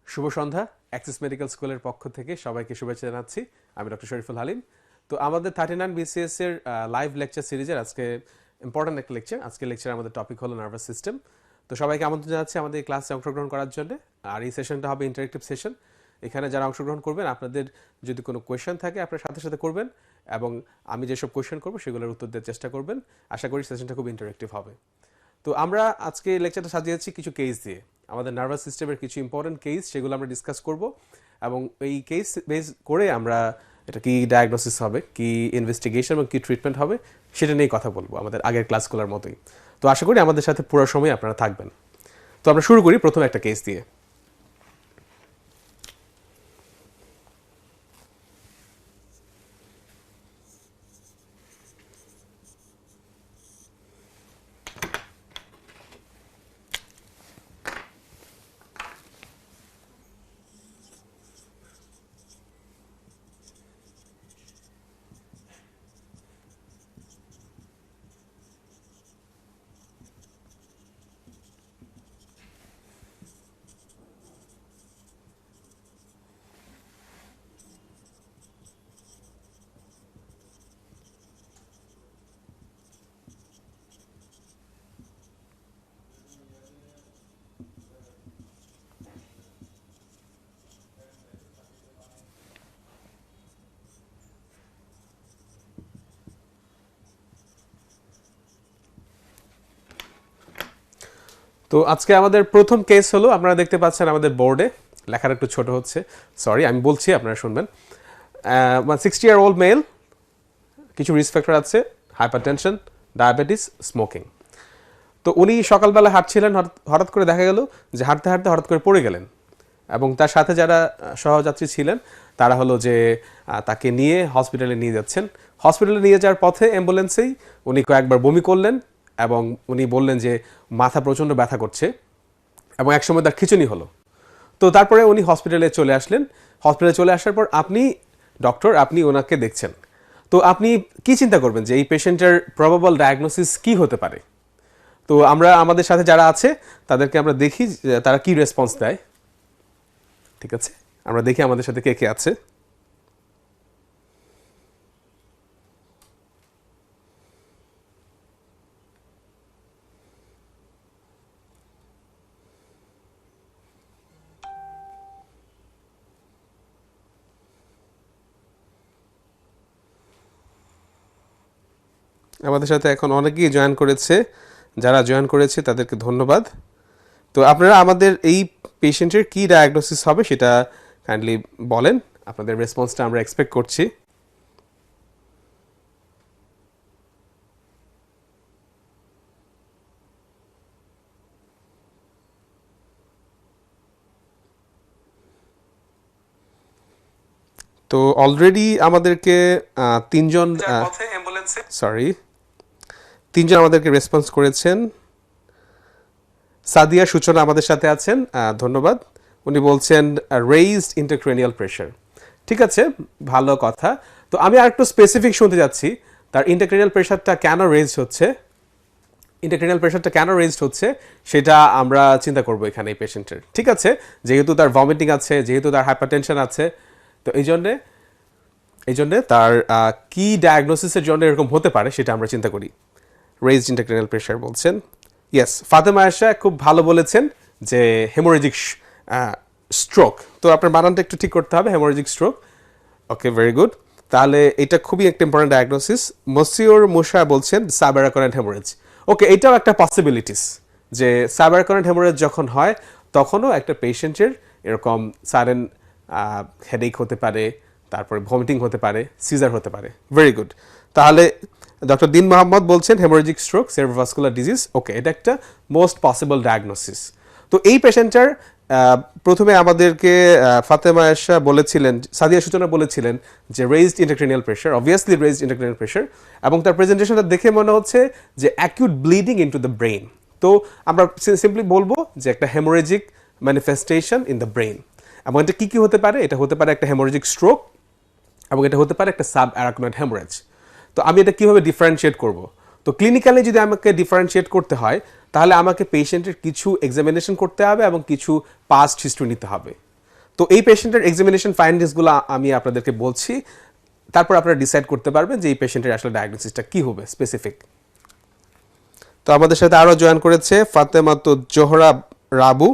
শুভ সন্ধ্যা। Axis medical স্কুলের পক্ষ থেকে সবাইকে শুভেচ্ছা জানাচ্ছি। আমি ডক্টর শরীফুল হালিম। তো আমাদের 39 বিসিএস এর লাইভ লেকচার সিরিজের আজকে ইম্পর্টেন্ট একটা লেকচার। আজকের লেকচার আমাদের টপিক হলো নার্ভাস সিস্টেম। তো সবাইকে আমন্ত্রণ জানাচ্ছি আমাদের এই ক্লাসে অংশগ্রহণ করার জন্য। আর এই সেশনটা হবে ইন্টারেক্টিভ সেশন। এখানে যারা অংশগ্রহণ করবেন আপনাদের যদি কোনো কোয়েশ্চেন থাকে আপনারা সাথে সাথে করবেন এবং আমি যেসব কোয়েশ্চেন করবো সেগুলোর উত্তর দেওয়ার চেষ্টা করবেন। আশা করি সেশনটা খুব ইন্টারেক্টিভ হবে। তো আমরা আজকে লেকচারটা সাজিয়েছি কিছু কেস দিয়ে। আমাদের নার্ভাস সিস্টেমের কিছু ইম্পর্টেন্ট কেস সেগুলো আমরা ডিসকাস করব এবং এই কেস বেস করে আমরা এটা কি ডায়াগনোসিস হবে, কি ইনভেস্টিগেশন এবং কি ট্রিটমেন্ট হবে সেটা নিয়ে কথা বলবো আমাদের আগের ক্লাসগুলোর মতোই। তো আশা করি আমাদের সাথে পুরো সময় আপনারা থাকবেন। তো আমরা শুরু করি প্রথম একটা কেস দিয়ে। তো আজকে আমাদের প্রথম কেস হলো, আপনারা দেখতে পাচ্ছেন আমাদের বোর্ডে লেখাটা একটু ছোট হচ্ছে, সরি, আমি বলছি আপনারা শুনবেন। 60-year-old মেল, কিছু রিস্ক ফ্যাক্টর আছে, হাইপারটেনশন, ডায়াবেটিস, স্মোকিং। তো উনি সকালবেলা হাঁটছিলেন, হঠাৎ করে দেখা গেল যে হাঁটতে হাঁটতে হঠাৎ করে পড়ে গেলেন এবং তার সাথে যারা সহযাত্রী ছিলেন তারা হলো যে তাকে নিয়ে হসপিটালে নিয়ে যাচ্ছেন। হসপিটালে নিয়ে যাওয়ার পথে অ্যাম্বুলেন্সেই উনি কয়েকবার বমি করলেন এবং উনি বললেন যে মাথা প্রচণ্ড ব্যথা করছে এবং একসময় তার খিঁচুনি হলো। তো তারপরে উনি হসপিটালে চলে আসলেন। হসপিটালে চলে আসার পর আপনি ডক্টর, আপনি ওনাকে দেখছেন। তো আপনি কি চিন্তা করবেন যে এই পেশেন্টের প্রবাবল ডায়াগনোসিস কি হতে পারে? তো আমরা আমাদের সাথে যারা আছে তাদেরকে আমরা দেখি তারা কি রেসপন্স দেয়। ঠিক আছে, আমরা দেখি আমাদের সাথে কে কে আছে। আমাদের সাথে এখন অনেকেই জয়েন করেছে। যারা জয়েন করেছে তাদেরকে ধন্যবাদ। তো আপনারা আমাদের এই পেশেন্টের কি ডায়াগনোসিস হবে সেটা কাইন্ডলি বলেন। আপনাদের রেসপন্সটা আমরা এক্সপেক্ট করছি। তো অলরেডি আমাদেরকে তিনজন আমাদেরকে রেসপন্স করেছেন। সাদিয়া সূচনা আমাদের সাথে আছেন, ধন্যবাদ। উনি বলছেন রেইজড ইন্টারক্রেনিয়াল প্রেশার। ঠিক আছে, ভালো কথা। তো আমি আর একটু স্পেসিফিক শুনতে যাচ্ছি, তার ইন্টারক্রেনিয়াল প্রেশারটা কেন রেইজড হচ্ছে। ইন্টারক্রেনিয়াল প্রেশারটা কেন রেইজড হচ্ছে সেটা আমরা চিন্তা করবো এখানে এই পেশেন্টের। ঠিক আছে, যেহেতু তার ভমিটিং আছে, যেহেতু তার হাইপারটেনশন আছে, তো এই জন্যে তার কি ডায়াগনোসিসের জন্য এরকম হতে পারে সেটা আমরা চিন্তা করি। রেইজড ইন্টারক্রেনিয়াল প্রেশার বলছেন। ইয়েস, ফাতেমা আয়েশা খুব ভালো বলেছেন যে হেমোরেজিক স্ট্রোক। তো আপনার বানানটা একটু ঠিক করতে হবে, হেমোরেজিক স্ট্রোক। ওকে, ভেরি গুড। তাহলে এটা খুবই একটা ইম্পর্টেন্ট ডায়াগনোসিস। মসিউর মুশা বলছেন সাবঅ্যারাকোনাইড হেমোরেজ। ওকে, এটাও একটা পসিবিলিটিস যে সাবঅ্যারাকোনাইড হেমোরেজ যখন হয় তখনও একটা পেশেন্টের এরকম সাডেন হেডেক হতে পারে, তারপরে ভমিটিং হতে পারে, সিজার হতে পারে। Very good. তাহলে ডক্টর দিন মোহাম্মদ বলছেন হেমোরেজিক স্ট্রোক, সেরেব্রোভাস্কুলার ডিজিজ। ওকে, এটা একটা মোস্ট পসিবল ডায়াগনোসিস। তো এই পেশেন্টটার প্রথমে আমাদেরকে ফাতেমা আয়েশা বলেছিলেন, সাদিয়া সূচনা বলেছিলেন যে raised intracranial pressure, obviously raised intracranial pressure, এবং তার প্রেজেন্টেশনটা দেখে মনে হচ্ছে যে acute bleeding into the brain. তো আমরা সিম্পলি বলবো যে একটা haemorrhagic manifestation in the brain. এবং এটা কী কী হতে পারে? এটা হতে পারে একটা হেমোরেজিক স্ট্রোক এবং এটা হতে পারে একটা সাবঅ্যারাকোনয়েড হেমোরেজ। তো আমি এটা কীভাবে ডিফারেন্সিয়েট করব? তো ক্লিনিক্যালি যদি আমাকে ডিফারেন্সিয়েট করতে হয় তাহলে আমাকে পেশেন্টের কিছু এক্সামিনেশন করতে হবে এবং কিছু পাস্ট হিস্ট্রি নিতে হবে। তো এই পেশেন্টের এক্সামিনেশন ফাইন্ডিংসগুলো আমি আপনাদেরকে বলছি, তারপর আপনারা ডিসাইড করতে পারবেন যে এই পেশেন্টের আসলে ডায়াগনোসিসটা কী হবে স্পেসিফিক। তো আমাদের সাথে আরও জয়েন করেছে ফাতেমাতো জোহরা রাবু,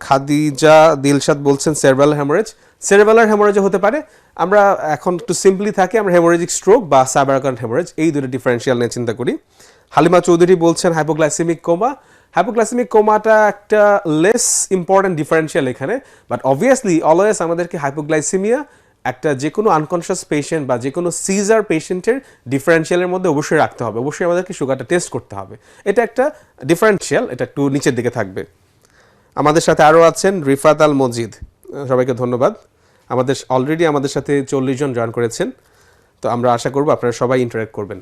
খাদিজা দিলশাদ বলছেন সেরেব্রাল হ্যামোরেজ। সেরেব্রাল হ্যামোরেজ হতে পারে, আমরা এখন একটু সিম্পলি থাকি, আমরা হেমোরেজিক স্ট্রোক বা সাবঅ্যারাকারেন্ট হ্যামোরেজ এই দুটো ডিফারেন্সিয়াল নিয়ে চিন্তা করি। হালিমা চৌধুরী বলছেন হাইপোগ্লাইসেমিক কোমা। হাইপোগ্লাইসেমিক কোমাটা একটা লেস ইম্পর্টেন্ট ডিফারেন্সিয়াল এখানে, বাট অবভিয়াসলি অলওয়েজ আমাদেরকে হাইপোগ্লাইসেমিয়া একটা যে কোনো আনকনশিয়াস পেশেন্ট বা যে কোনো সিজার পেশেন্টের ডিফারেন্সিয়ালের মধ্যে অবশ্যই রাখতে হবে, অবশ্যই আমাদেরকে সুগারটা টেস্ট করতে হবে। এটা একটা ডিফারেন্সিয়াল, এটা একটু নিচের দিকে থাকবে। আমাদের সাথে আরও আছেন রিফাত আল মজিদ, সবাইকে ধন্যবাদ। অলরেডি আমাদের সাথে 40 জন জয়েন করেছেন, তো আমরা আশা করব আপনারা সবাই ইন্টারেক্ট করবেন।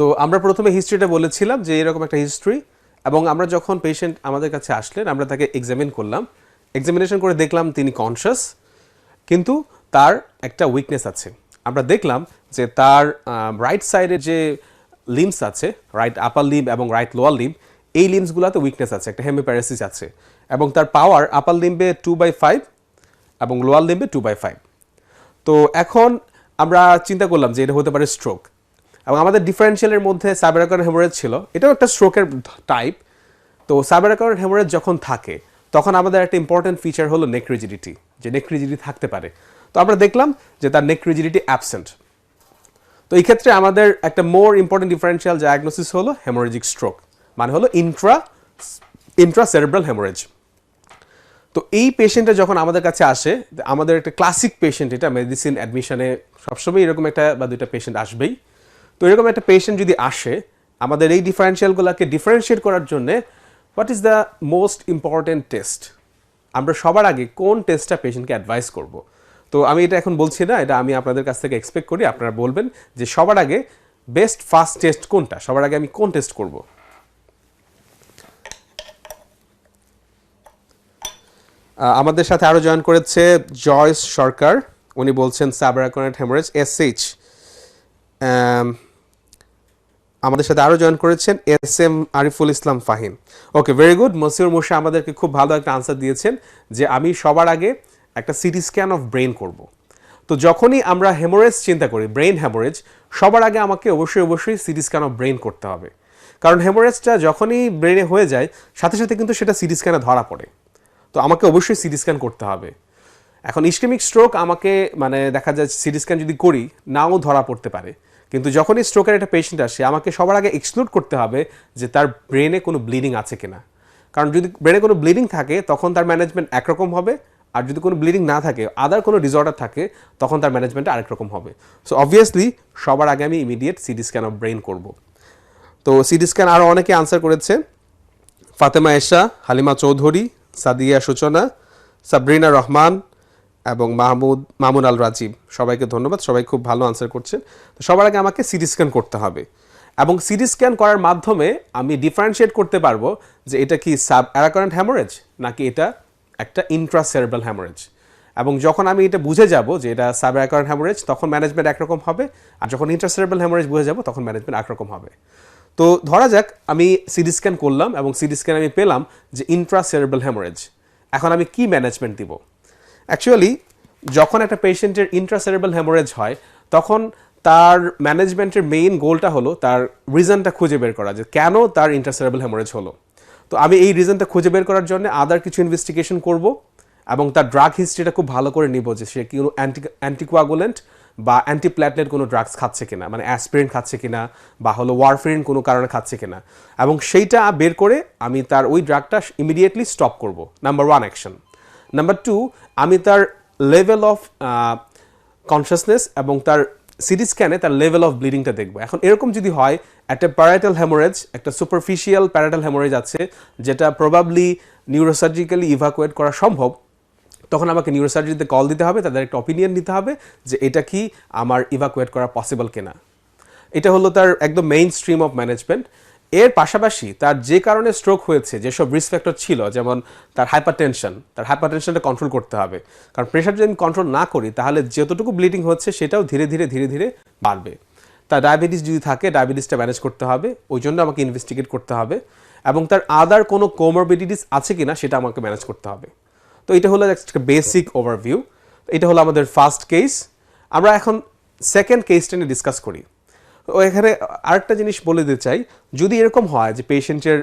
তো আমরা প্রথমে হিস্ট্রিটা বলেছিলাম যে এরকম একটা হিস্ট্রি, এবং আমরা যখন পেশেন্ট আমাদের কাছে আসলেন আমরা তাকে এক্সামিন করলাম, এক্সামিনেশন করে দেখলাম তিনি কনশাস, কিন্তু তার একটা উইকনেস আছে। আমরা দেখলাম যে তার রাইট সাইডের যে লিম্বস আছে, রাইট আপার লিম্ব এবং রাইট লোয়ার লিম্ব, এই লিম্বসগুলোতে উইকনেস আছে, একটা হেমিপ্যারাসিস আছে, এবং তার পাওয়ার আপার লিম্বে 2/5 এবং লোয়ার লিম্বে 2/5। তো এখন আমরা চিন্তা করলাম যে এটা হতে পারে স্ট্রোক, এবং আমাদের ডিফারেন্সিয়ালের মধ্যে সাবঅ্যারাকারেন্ট হ্যামোরেজ ছিল, এটাও একটা স্ট্রোকের টাইপ। তো সাবঅ্যারাকারেন্ট হ্যামোরেজ যখন থাকে তখন আমাদের একটা ইম্পর্টেন্ট ফিচার হলো নেক রিজিডিটি, যে নেক রিজিডিটি থাকতে পারে। তো আমরা দেখলাম যে তার নেক রিজিডিটি অ্যাবসেন্ট। তো এই ক্ষেত্রে আমাদের একটা মোর ইম্পর্টেন্ট ডিফারেন্সিয়াল ডায়াগনোসিস হলো হেমোরেজিক স্ট্রোক, মানে হলো ইন্ট্রাসেরেব্রাল হ্যামোরেজ। তো এই পেশেন্টটা যখন আমাদের কাছে আসে, আমাদের একটা ক্লাসিক পেশেন্ট, এটা মেডিসিন অ্যাডমিশনে সবসময় এরকম একটা বা দুইটা পেশেন্ট আসবেই। তো এরকম একটা পেশেন্ট যদি আসে, আমাদের এই ডিফারেন্সিয়ালগুলোকে ডিফারেন্সিয়েট করার জন্য what is the most important test, আমরা সবার আগে কোন টেস্টটা পেশেন্টকে অ্যাডভাইস করব। তো আমি এটা এখন বলছি না, এটা আমি আপনাদের কাছ থেকে এক্সপেক্ট করি আপনারা বলবেন যে সবার আগে বেস্ট ফার্স্ট টেস্ট কোনটা, সবার আগে আমি কোন টেস্ট করব। আমাদের সাথে আরও জয়েন করেছে জয়স সরকার, উনি বলছেন সাবঅ্যারাকারেন্ট হ্যামোরেজ SH। আমাদের সাথে আরও জয়েন করেছেন SM আরিফুল ইসলাম ফাহিম। ওকে, ভেরি গুড। মসিউর মুশা আমাদেরকে খুব ভালো একটা আনসার দিয়েছেন যে আমি সবার আগে একটা সিটি স্ক্যান অফ ব্রেন করব। তো যখনই আমরা হেমোরেজ চিন্তা করি, ব্রেন হেমোরেজ, সবার আগে আমাকে অবশ্যই সিটি স্ক্যান অফ ব্রেন করতে হবে, কারণ হেমোরেজটা যখনই ব্রেনে হয়ে যায় সাথে সাথে কিন্তু সেটা সিটি স্ক্যানে ধরা পড়ে। তো আমাকে অবশ্যই সিটি স্ক্যান করতে হবে। এখন ইসকেমিক স্ট্রোক আমাকে মানে দেখা যায় সিটি স্ক্যান যদি করি নাও ধরা পড়তে পারে, কিন্তু যখনই স্ট্রোকের একটা পেশেন্ট আসে আমাকে সবার আগে এক্সক্লুড করতে হবে যে তার ব্রেনে কোনো ব্লিডিং আছে কিনা, কারণ যদি ব্রেনে কোনো ব্লিডিং থাকে তখন তার ম্যানেজমেন্ট একরকম হবে, আর যদি কোনো ব্লিডিং না থাকে, আদার কোনো ডিসঅর্ডার থাকে, তখন তার ম্যানেজমেন্টটা আরেক রকম হবে। সো অবভিয়াসলি সবার আগে আমি immediate CT scan of brain করব। তো সিটি স্ক্যান আরও অনেকে আনসার করেছে, ফাতেমা এশা, হালিমা চৌধুরী, সাদিয়া সূচনা, সাবরিনা রহমান এবং মামুন আল রাজীব, সবাইকে ধন্যবাদ, সবাই খুব ভালো আনসার করছেন। তো সবার আগে আমাকে সিটি স্ক্যান করতে হবে, এবং সিটি স্ক্যান করার মাধ্যমে আমি ডিফারেন্সিয়েট করতে পারবো যে এটা কি সাবঅ্যারাকারেন্ট হ্যামোরেজ নাকি এটা একটা ইন্ট্রাসেরেব্রাল হ্যামোরেজ। এবং যখন আমি এটা বুঝে যাব যে এটা সাবঅ্যারাকারেন্ট হ্যামোরেজ তখন ম্যানেজমেন্ট একরকম হবে, আর যখন ইন্ট্রাসেরেব্রাল হ্যামোরেজ বুঝে যাব তখন ম্যানেজমেন্ট একরকম হবে। তো ধরা যাক আমি সিটি স্ক্যান করলাম এবং সিটি স্ক্যান আমি পেলাম যে ইন্ট্রাসেরেব্রাল হ্যামোরেজ, এখন আমি কি ম্যানেজমেন্ট দিব। অ্যাকচুয়ালি যখন একটা পেশেন্টের ইন্ট্রাসেরেব্রাল হ্যামোরেজ হয় তখন তার ম্যানেজমেন্টের মেইন গোলটা হলো তার রিজনটা খুঁজে বের করা, যে কেন তার ইন্ট্রাসেরেব্রাল হ্যামোরেজ হলো। তো আমি এই রিজনটা খুঁজে বের করার জন্য আদার কিছু ইনভেস্টিগেশন করব, এবং তার ড্রাগ হিস্ট্রিটা খুব ভালো করে নিব যে সে কি কোনো অ্যান্টিকোয়াগুলেন্ট বা অ্যান্টিপ্ল্যাটলেট কোনো ড্রাগস খাচ্ছে কিনা, মানে অ্যাসপিরিন খাচ্ছে কিনা বা হলো ওয়ারফেরিন কোনো কারণে খাচ্ছে কিনা, এবং সেইটা বের করে আমি তার ওই ড্রাগটা ইমিডিয়েটলি স্টপ করব, নাম্বার 1 অ্যাকশন। নাম্বার 2, আমি তার লেভেল অফ কনসিয়াসনেস এবং তার সিটি স্ক্যানে তার লেভেল অফ ব্লিডিংটা দেখবো। এখন এরকম যদি হয় একটা প্যারাটাল হেমোরেজ, একটা সুপারফিশিয়াল প্যারাটাল হেমোরেজ আছে যেটা প্রবাবলি নিউরোসার্জিক্যালি ইভাকুয়েট করা সম্ভব, তখন আমাকে নিউরোসার্জারিতে কল দিতে হবে, তাদের একটা অপিনিয়ন নিতে হবে যে এটা কি আমার ইভাকুয়েট করা পসিবল কিনা। এটা হলো তার একদম মেইন স্ট্রিম অফ ম্যানেজমেন্ট। এর পাশাপাশি তার যে কারণে স্ট্রোক হয়েছে, যেসব রিস্ক ফ্যাক্টর ছিল, যেমন তার হাইপারটেনশনটা কন্ট্রোল করতে হবে, কারণ প্রেশার যদি আমি কন্ট্রোল না করি তাহলে যতটুকু ব্লিডিং হচ্ছে সেটাও ধীরে ধীরে ধীরে ধীরে বাড়বে। তার ডায়াবেটিস যদি থাকে, ডায়াবেটিসটা ম্যানেজ করতে হবে, ওই জন্য আমাকে ইনভেস্টিগেট করতে হবে, এবং তার আদার কোনো কোমরবিডিটিস আছে কিনা সেটা আমাকে ম্যানেজ করতে হবে। তো এটা হলো একটা বেসিক ওভারভিউ। এটা হলো আমাদের ফার্স্ট কেস। আমরা এখন সেকেন্ড কেসটা নিয়ে ডিসকাস করি। ও এখানে আরেকটা জিনিস বলে দিতে চাই, যদি এরকম হয় যে পেশেন্টের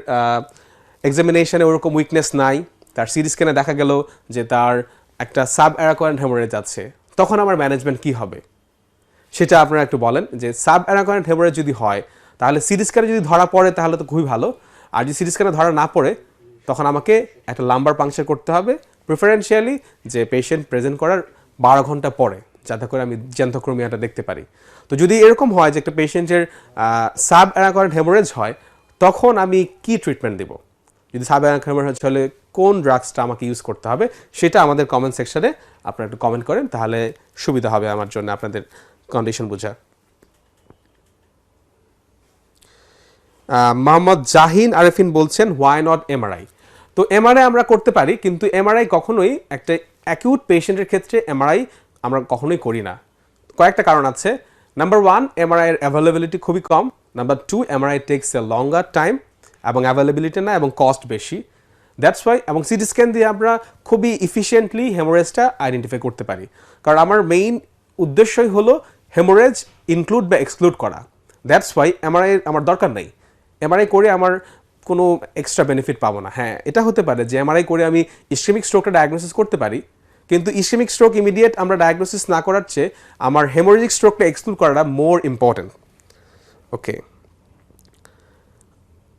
এক্সামিনেশনে ওরকম উইকনেস নাই, তার সিটি স্ক্যানে দেখা গেল যে তার একটা সাব অ্যারাকোয়ারেন্ট হেমোরেজ আছে, তখন আমার ম্যানেজমেন্ট কী হবে সেটা আপনারা একটু বলেন। যে সাব অ্যারাকোয়ারেন্ট হেমোরেজ যদি হয় তাহলে সিটি স্ক্যানে যদি ধরা পড়ে তাহলে তো খুবই ভালো, আর যদি সিটি স্ক্যানে ধরা না পড়ে তখন আমাকে একটা লাম্বার পাংচার করতে হবে, প্রিফারেন্সিয়ালি যে পেশেন্ট প্রেজেন্ট করার 12 ঘন্টা পরে, যাতে করে আমি জ্যান্থোক্রোমিয়াটা দেখতে পারি। তো যদি এরকম হয় যে একটা পেশেন্টের সাব অ্যারাকোয়ারেন্ট হেমোরেজ হয়, তখন আমি কি ট্রিটমেন্ট দেব, যদি সাব অ্যারাকোয়ারেন্ট হেমোরেজ হলে কোন ড্রাগসটা আমাকে ইউজ করতে হবে, সেটা আমাদের কমেন্ট সেকশনে আপনারা একটু কমেন্ট করেন, তাহলে সুবিধা হবে আমার জন্য আপনাদের কন্ডিশন বোঝা। মোহাম্মদ জাহিন আরেফিন বলছেন হোয়াই নট এমআরআই। তো এমআরআই আমরা করতে পারি, কিন্তু এমআরআই কখনোই একটা অ্যাকিউট পেশেন্টের ক্ষেত্রে এমআরআই আমরা কখনোই করি না। কয়েকটা কারণ আছে। নাম্বার 1, এমআরআই এর অ্যাভেলেবিলিটি খুবই কম। নাম্বার 2, এমআরআই টেকস এ লঙ্গার টাইম এবং অ্যাভেলেবিলিটি না, এবং কস্ট বেশি। That's why. এবং সিটি স্ক্যান দিয়ে আমরা খুবই ইফিসিয়েন্টলি হেমোরেজটা আইডেন্টিফাই করতে পারি, কারণ আমার মেইন উদ্দেশ্যই হলো হেমোরেজ ইনক্লুড বা এক্সক্লুড করা। দ্যাটস ওয়াই এমআরআই আমার দরকার নেই। এমআরআই করে আমার কোনো এক্সট্রা বেনিফিট পাবো না। হ্যাঁ, এটা হতে পারে যে এমআরআই করে আমি ইসকেমিক স্ট্রোকটা ডায়াগনোসিস করতে পারি, কিন্তু ইসকেমিক স্ট্রোক ইমিডিয়েট আমরা ডায়াগনোসিস না করার চেয়ে আমার হেমোরেজিক স্ট্রোকটা এক্সক্লুড করাটা মোর ইম্পর্টেন্ট। ওকে,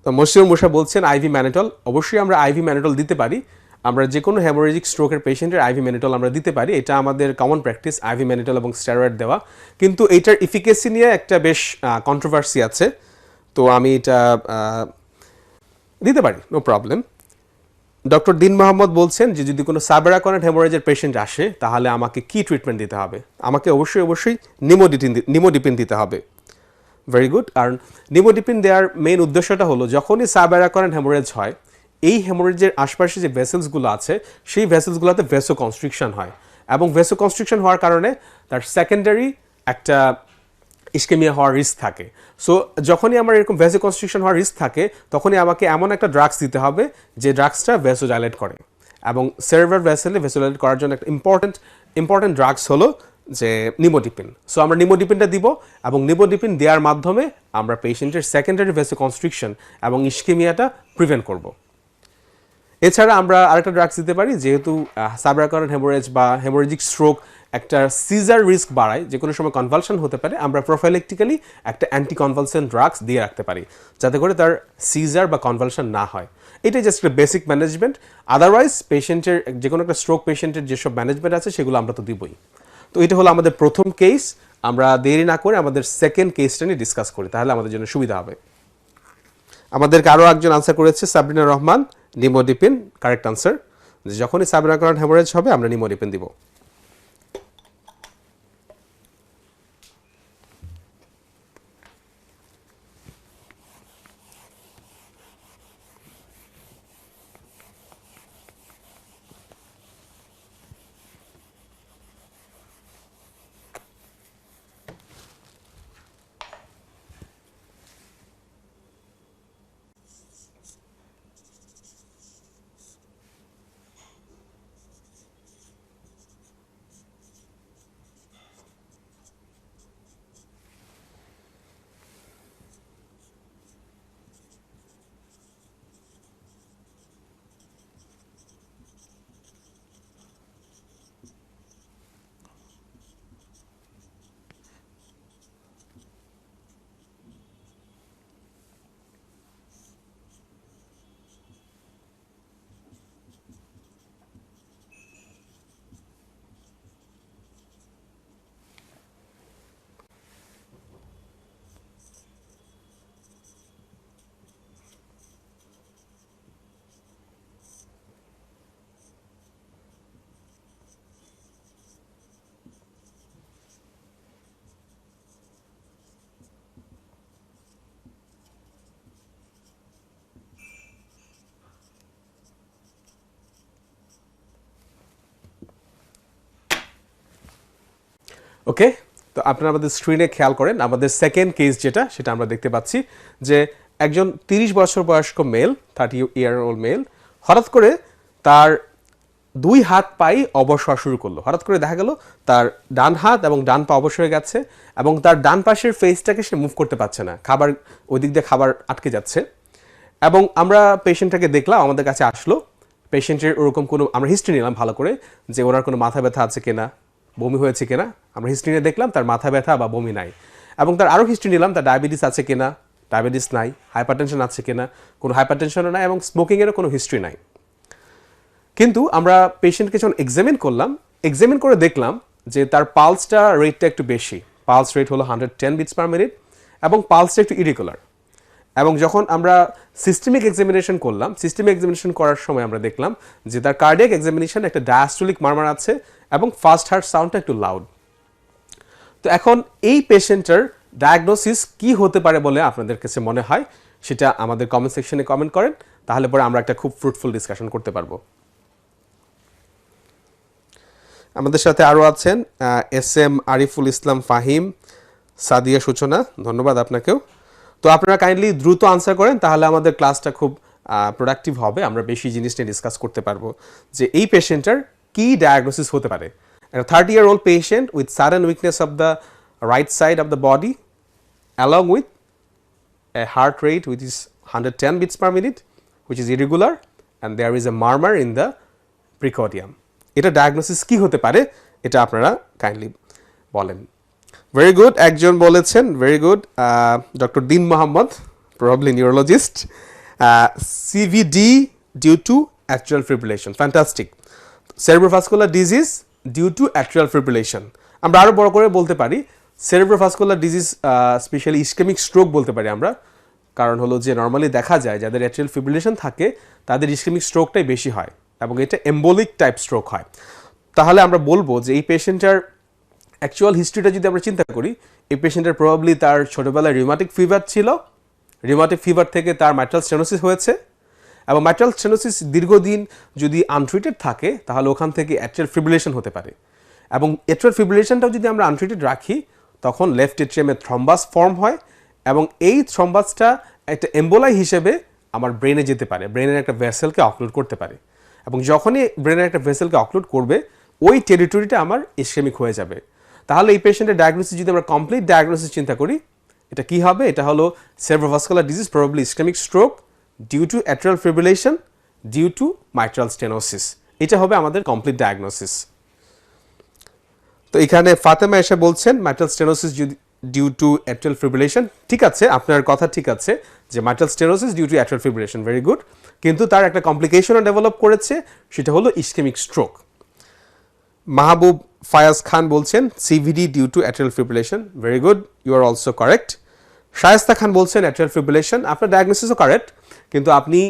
তো মশিউর মুশা বলছেন আইভি ম্যানেটল। অবশ্যই আমরা আইভি ম্যানেটল দিতে পারি, আমরা যে কোনো হেমোরেজিক স্ট্রোকের পেশেন্টের আইভি ম্যানেটল আমরা দিতে পারি, এটা আমাদের কমন প্র্যাকটিস, আইভি ম্যানেটল এবং স্টেরয়েড দেওয়া। কিন্তু এইটার এফিকেসি নিয়ে একটা বেশ কন্ট্রোভার্সি আছে, তো আমি এটা দিতে পারি, no problem. Doctor Din Mohammad বলছেন যে যদি কোনো সাবঅ্যারাকোয়ারেন্ট হেমোরেজের পেশেন্ট আসে তাহলে আমাকে কি ট্রিটমেন্ট দিতে হবে, আমাকে অবশ্যই নিমোডিপিন দিতে হবে। Very good. কারণ নিমোডিপিন দেওয়ার মেইন উদ্দেশ্যটা হলো যখনই সাবঅ্যারাকোয়ারেন্ট হেমোরেজ হয়, এই হেমোরেজের আশপাশে যে ভেসেলসগুলো আছে সেই ভেসেলসগুলোতে ভেসো কনস্ট্রিকশন হয়, এবং ভেসো কনস্ট্রিকশন হওয়ার কারণে তার সেকেন্ডারি একটা ইস্কেমিয়া হওয়ার রিস্ক থাকে। সো যখনই আমার এরকম ভেসো কনস্ট্রিকশন হওয়ার রিস্ক থাকে, তখনই আমাকে এমন একটা ড্রাগস দিতে হবে যে ড্রাগসটা ভেসোডাইলেট করে, এবং সেরেব্রাল ভেসেলে ভেসোডাইলেট করার জন্য একটা ইম্পর্টেন্ট ড্রাগস হলো যে নিমোডিপিন। সো আমরা নিমোডিপিনটা দিব, এবং নিমোডিপিন দেওয়ার মাধ্যমে আমরা পেশেন্টের সেকেন্ডারি ভেসো কনস্ট্রিকশন এবং ইস্কেমিয়াটা প্রিভেন্ট করব। এছাড়া আমরা আরেকটা ড্রাগস দিতে পারি, যেহেতু সাবঅ্যারাকোয়ারেন্ট হেমোরেজ বা হেমোরেজিক স্ট্রোক একটা সিজার রিস্ক বাড়ায়, যে কোনো সময় কনভালশন হতে পারে, আমরা প্রোফাইলেকটিক্যালি একটা অ্যান্টি কনভালশন ড্রাগস দিয়ে রাখতে পারি যাতে করে তার সিজার বা কনভালশন না হয়। এটাই জাস্ট একটা বেসিক ম্যানেজমেন্ট। আদারওয়াইজ পেশেন্টের যে কোনো একটা স্ট্রোক পেশেন্টের যেসব ম্যানেজমেন্ট আছে সেগুলো আমরা তো দিবই। তো এটা হলো আমাদের প্রথম কেস। আমরা দেরি না করে আমাদের সেকেন্ড কেসটা নিয়ে ডিসকাস করি, তাহলে আমাদের জন্য সুবিধা হবে। আমাদেরকে আরও একজন আনসার করেছে, সাবরিনা রহমান, নিমোডিপিন কারেক্ট আনসার। যখনই সাবঅ্যারাকোয়ারেন্ট হেমোরেজ হবে আমরা নিমোডিপিন দিব। ওকে, তো আপনারা আমাদের স্ক্রিনে খেয়াল করেন আমাদের সেকেন্ড কেস যেটা সেটা আমরা দেখতে পাচ্ছি যে একজন 30 বছর বয়স্ক মেল 30-year-old মেল হঠাৎ করে তার দুই হাত পাই অবশ হওয়া শুরু করলো। হঠাৎ করে দেখা গেল তার ডান হাত এবং ডান পা অবশ হয়ে গেছে এবং তার ডান পাশের ফেসটাকে সে মুভ করতে পারছে না, খাবার ওই দিক দিয়ে খাবার আটকে যাচ্ছে। এবং আমরা পেশেন্টটাকে দেখলাম, আমাদের কাছে আসলো, পেশেন্টের ওরকম কোনো আমরা হিস্ট্রি নিলাম ভালো করে যে ওনার কোনো মাথা ব্যথা আছে কিনা, বমি হয়েছে কিনা। আমরা হিস্ট্রি নিয়ে দেখলাম তার মাথা ব্যথা বা বমি নাই। এবং তার আরও হিস্ট্রি নিলাম তার ডায়াবেটিস আছে কিনা, ডায়াবেটিস নাই। হাইপারটেনশন আছে কিনা, কোনো হাইপারটেনশনও নাই এবং স্মোকিংয়েরও কোনো হিস্ট্রি নাই। কিন্তু আমরা পেশেন্টকে যখন এক্সামিন করলাম, এক্সামিন করে দেখলাম যে তার পালসটা রেটটা একটু বেশি। পালস রেট হলো 110 বিটস পার মিনিট এবং পালসটা একটু ইরেগুলার। এবং যখন আমরা সিস্টেমিক এক্সামিনেশন করলাম, সিস্টেমিক এক্সামিনেশন করার সময় আমরা দেখলাম যে তার কার্ডিয়াক এক্সামিনেশন একটা ডায়াস্টোলিক মারমার আছে এবং ফার্স্ট হার্ট সাউন্ডটা একটু লাউড। তো এখন এই পেশেন্টের ডায়াগনোসিস কি হতে পারে বলে আপনাদের কাছে মনে হয় সেটা আমাদের কমেন্ট সেকশনে কমেন্ট করেন, তাহলে পরে আমরা একটা খুব ফ্রুটফুল ডিসকাশন করতে পারবো। আমাদের সাথে আরও আছেন SM আরিফুল ইসলাম ফাহিম, সাদিয়া সূচনা, ধন্যবাদ আপনাকেও। তো আপনারা কাইন্ডলি দ্রুত আনসার করেন, তাহলে আমাদের ক্লাসটা খুব প্রোডাক্টিভ হবে, আমরা বেশি জিনিস নিয়ে ডিসকাস করতে পারবো যে এই পেশেন্টের কি ডায়াগনোসিস হতে পারে। একটা 30-year-old patient with sudden weakness of the right side of the body along with a heart rate which is 110 beats per minute which is irregular and there is a murmur in the precordium. এটা diagnosis কি হতে পারে এটা আপনারা kindly বলেন। Very good, একজন বলেছেন, very good, doctor Din Mohammad, probably neurologist, CVD due to atrial fibrillation, fantastic. Cerebrovascular disease due to atrial fibrillation, আমরা আরও বড় করে বলতে পারি cerebrovascular disease, specially ischemic stroke বলতে পারি আমরা। কারণ হলো যে নর্মালি দেখা যায় যাদের অ্যাট্রিয়াল ফিব্রিলেশন থাকে তাদের ইসকেমিক স্ট্রোকটাই বেশি হয় এবং এটা এম্বোলিক টাইপ স্ট্রোক হয়। তাহলে আমরা বলবো যে এই পেশেন্টের অ্যাকচুয়াল হিস্ট্রিটা যদি আমরা চিন্তা করি, এই পেশেন্টের প্রবাবলি তার ছোটোবেলায় রিউমাটিক ফিভার ছিল, রিউমাটিক ফিভার থেকে তার মাইট্রাল স্টেনোসিস হয়েছে এবং মাইট্রাল স্টেনোসিস দীর্ঘদিন যদি আনট্রিটেড থাকে তাহলে ওখান থেকে অ্যাট্রিয়াল ফিব্রিলেশন হতে পারে। এবং অ্যাট্রিয়াল ফিব্রিলেশনটাও যদি আমরা আনট্রিটেড রাখি তখন লেফট এট্রিয়ামে থ্রম্বাস ফর্ম হয় এবং এই থ্রম্বাসটা একটা এম্বোলাই হিসেবে আমার ব্রেনে যেতে পারে, ব্রেনের একটা ভেসেলকে অক্লুড করতে পারে এবং যখনই ব্রেনের একটা ভেসেলকে অক্লুড করবে ওই টেরিটরিটা আমার ইসকেমিক হয়ে যাবে। তাহলে এই পেশেন্টের ডায়াগনোসিস যদি আমরা কমপ্লিট ডায়াগনোসিস চিন্তা করি, এটা কি হবে? এটা হলো cerebrovascular disease, probably ischemic stroke due to atrial fibrillation due to mitral stenosis. এটা হবে আমাদের কমপ্লিট ডায়াগনোসিস। তো এখানে ফাতেমা এসে বলছেন mitral stenosis due to atrial fibrillation. ঠিক আছে, আপনার কথা ঠিক আছে যে mitral stenosis due to atrial fibrillation, very good, কিন্তু তার একটা কমপ্লিকেশনও ডেভেলপ করেছে, সেটা হলো ইসকেমিক স্ট্রোক। মাহবুব ফায়াজ খান বলছেন CVD due to atrial fibrillation, very good, you are also correct. Shayesta Khan বলছেন অ্যাট্রিয়াল ফিব্রিলেশন, আপনার ডায়াগনোসিসও কারেক্ট, কিন্তু আপনি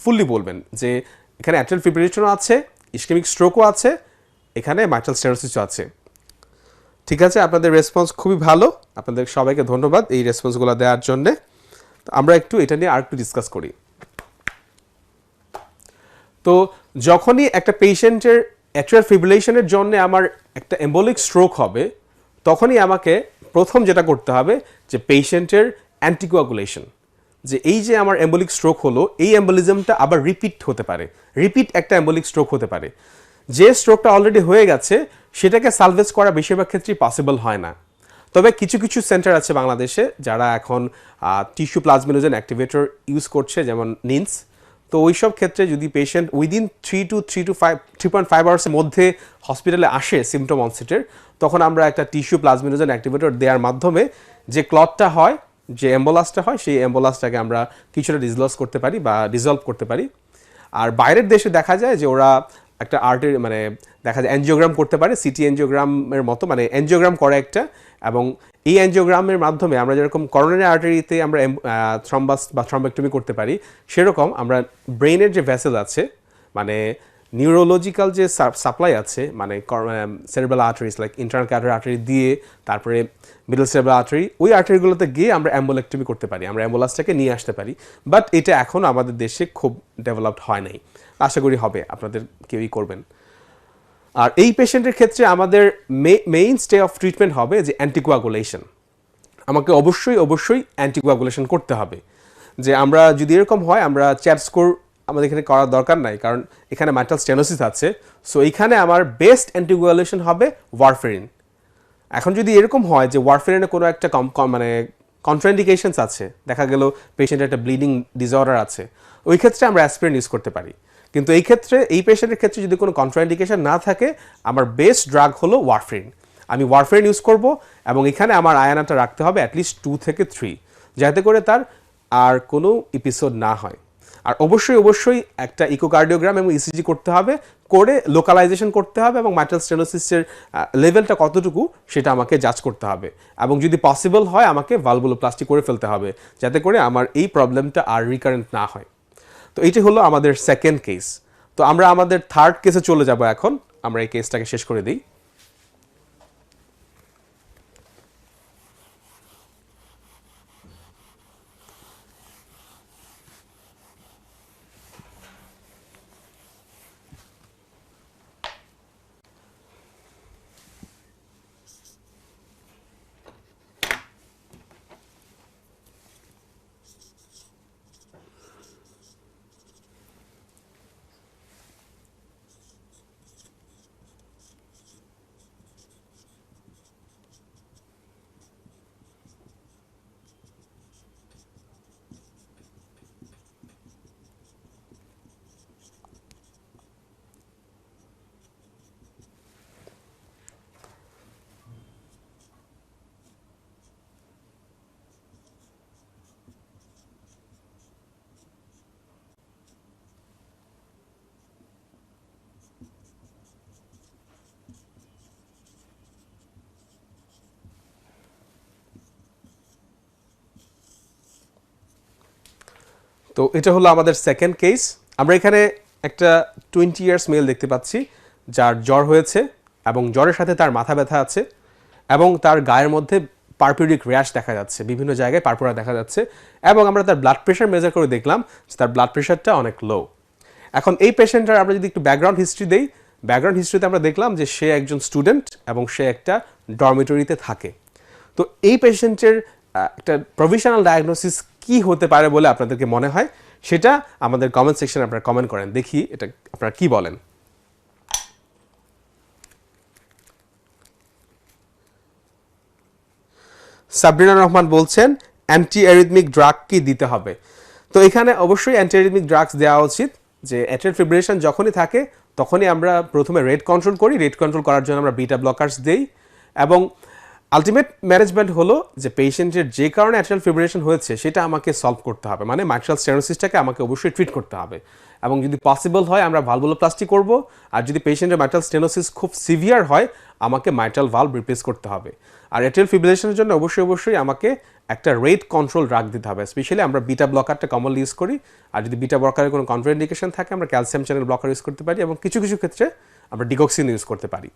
ফুললি বলবেন যে এখানে অ্যাট্রিয়াল ফিব্রিলেশনও আছে, ইসকেমিক স্ট্রোকও আছে, এখানে মাইট্রাল স্টেনোসিসও আছে। ঠিক আছে, আপনাদের রেসপন্স খুবই ভালো, আপনাদের সবাইকে ধন্যবাদ এই রেসপন্সগুলো দেওয়ার জন্যে। আমরা একটু এটা নিয়ে আরেকটু ডিসকাস করি। তো যখনই একটা পেশেন্টের অ্যাট্রিয়াল ফিব্রিলেশনের জন্য আমার একটা এম্বোলিক স্ট্রোক হবে, তখনই আমাকে প্রথম যেটা করতে হবে যে পেশেন্টের অ্যান্টিকোয়াগুলেশন, যে এই যে আমার এম্বোলিক স্ট্রোক হলো এই এম্বোলিজমটা আবার রিপিট হতে পারে, রিপিট একটা এম্বোলিক স্ট্রোক হতে পারে। যে স্ট্রোকটা অলরেডি হয়ে গেছে সেটাকে সালভেজ করা বেশিরভাগ ক্ষেত্রেই পসিবল হয় না। তবে কিছু কিছু সেন্টার আছে বাংলাদেশে যারা এখন টিস্যু প্লাজমিনোজেন অ্যাক্টিভেটর ইউজ করছে, যেমন নিন্স। তো ওই সব ক্ষেত্রে যদি পেশেন্ট উইদিন 3.5 আওয়ার্সের মধ্যে হসপিটালে আসে সিমটম অনসেটের, তখন আমরা একটা টিস্যু প্লাজমিনোজেন অ্যাক্টিভেটর দেওয়ার মাধ্যমে যে ক্লটটা হয়, যে অ্যাম্বুলাসটা হয়, সেই অ্যাম্বুলাসটাকে আমরা কিছুটা ডিসলস করতে পারি বা ডিজলভ করতে পারি। আর বাইরের দেশে দেখা যায় যে ওরা একটা আর্টারি মানে দেখা যায় এনজিওগ্রাম করতে পারে, সিটি এনজিওগ্রামের মতো, মানে এনজিওগ্রাম করে একটা, এবং এই এনজিওগ্রামের মাধ্যমে আমরা যেরকম করোনারি আর্টারিতে আমরা থ্রম্বাস বা থ্রম্বেক্টমি করতে পারি, সেরকম আমরা ব্রেনের যে ভেসেল আছে, মানে নিউরোলজিক্যাল যে সাপ্লাই আছে, মানে cerebral arteries like internal carotid artery দিয়ে তারপরে মিডল সেরেব্রাল আর্টারি, ওই আর্টারিগুলোতে গিয়ে আমরা অ্যাম্বুলেক্টমি করতে পারি, আমরা অ্যাম্বুলাসটাকে নিয়ে আসতে পারি। বাট এটা এখনও আমাদের দেশে খুব ডেভেলপড হয় নাই, আশা করি হবে, আপনাদের কেউই করবেন। আর এই পেশেন্টের ক্ষেত্রে আমাদের মেইন স্টে অফ ট্রিটমেন্ট হবে যে অ্যান্টিকোয়াগুলেশন। আমাকে অবশ্যই অ্যান্টিকোয়াগুলেশন করতে হবে। যে আমরা যদি এরকম হয় আমরা চ্যাট স্কোর আমাদের এখানে করার দরকার নাই, কারণ এখানে মাইট্রাল স্টেনোসিস আছে। সো এইখানে আমার বেস্ট অ্যান্টিকোয়াগুলেশন হবে ওয়ারফেরিন। এখন যদি এরকম হয় যে ওয়ারফেরিনে কোনো একটা মানে কন্ট্রাইন্ডিকেশনস আছে, দেখা গেল পেশেন্টের একটা ব্লিডিং ডিসঅর্ডার আছে, ওই ক্ষেত্রে আমরা অ্যাসপিরিন ইউজ করতে পারি। কিন্তু এই ক্ষেত্রে এই পেশেন্টের ক্ষেত্রে যদি কোনো কন্ট্রাইন্ডিকেশন না থাকে, আমার বেস্ট ড্রাগ হলো ওয়ারফেরিন। আমি ওয়ারফেরিন ইউজ করব এবং এখানে আমার আয়নাটা রাখতে হবে অ্যাটলিস্ট 2 থেকে 3, যাতে করে তার আর কোনো এপিসোড না হয়। আর অবশ্যই একটা ইকোকার্ডিওগ্রাম এবং ইসিজি করতে হবে, করে লোকালাইজেশন করতে হবে এবং মাইট্রাল স্টেনোসিসের লেভেলটা কতটুকু সেটা আমাকে জাজ করতে হবে। এবং যদি পসিবল হয় আমাকে ভালভুলোপ্লাস্টি করে ফেলতে হবে, যাতে করে আমার এই প্রবলেমটা আর রিকারেন্ট না হয়। তো এইটি হলো আমাদের সেকেন্ড কেস। তো আমরা আমাদের থার্ড কেসে চলে যাব এখন। আমরা এই কেসটাকে শেষ করে দিই। তো এটা হলো আমাদের সেকেন্ড কেস। আমরা এখানে একটা 20 ইয়ার্স মেল দেখতে পাচ্ছি, যার জ্বর হয়েছে এবং জ্বরের সাথে তার মাথা ব্যথা আছে এবং তার গায়ের মধ্যে পারপিউরিক র্যাশ দেখা যাচ্ছে, বিভিন্ন জায়গায় পারপোরা দেখা যাচ্ছে। এবং আমরা তার ব্লাড প্রেশার মেজার করে দেখলাম যে তার ব্লাড প্রেশারটা অনেক লো। এখন এই পেশেন্টের আমরা যদি একটু ব্যাকগ্রাউন্ড হিস্ট্রি দেই, ব্যাকগ্রাউন্ড হিস্ট্রিতে আমরা দেখলাম যে সে একজন স্টুডেন্ট এবং সে একটা ডরমিটরিতে থাকে। তো এই পেশেন্টের একটা প্রভিশনাল ডায়াগনোসিস কি হতে পারে বলে আপনাদেরকে মনে হয়, সেটা আমাদের কমেন্ট সেকশনে আপনারা কমেন্ট করেন, দেখি এটা আপনারা কি বলেন। সাবরিনা রহমান বলছেন অ্যান্টি অ্যারিথমিক ড্রাগ কি দিতে হবে। তো এখানে অবশ্যই অ্যান্টি অ্যারিথমিক ড্রাগস দেওয়া উচিত। যে অ্যাট্রিয়াল ফিব্রিলেশন যখনই থাকে তখনই আমরা প্রথমে রেট কন্ট্রোল করি, রেট কন্ট্রোল করার জন্য আমরা বিটা ব্লকার্স দেই। এবং আলটিমেট ম্যানেজমেন্ট হলো যে পেশেন্টের যে কারণে অ্যাট্রিয়াল ফিব্রিলেশন হয়েছে সেটা আমাকে সলভ করতে হবে, মানে মাইট্রাল স্টেনোসিসটাকে আমাকে অবশ্যই ট্রিট করতে হবে। এবং যদি পসিবল হয় আমরা ভালভুলোপ্লাস্টি করব, আর যদি পেশেন্টের মাইট্রাল স্টেনোসিস খুব সিভিয়ার হয় আমাকে মাইট্রাল ভালভ রিপ্লেস করতে হবে। আর অ্যাট্রিয়াল ফিব্রিলেশনের জন্য অবশ্যই আমাকে একটা রেট কন্ট্রোল ড্রাগ দিতে হবে। স্পেশালি আমরা বিটা ব্লকারটা কমনলি ইউজ করি, আর যদি বিটা ব্লকারের কোনো কন্ট্রাইন্ডিকেশন থাকে আমরা ক্যালসিয়াম চ্যানেল ব্লকার ইউজ করতে পারি, এবং কিছু ক্ষেত্রে আমরা ডিগক্সিন ইউজ করতে পারি।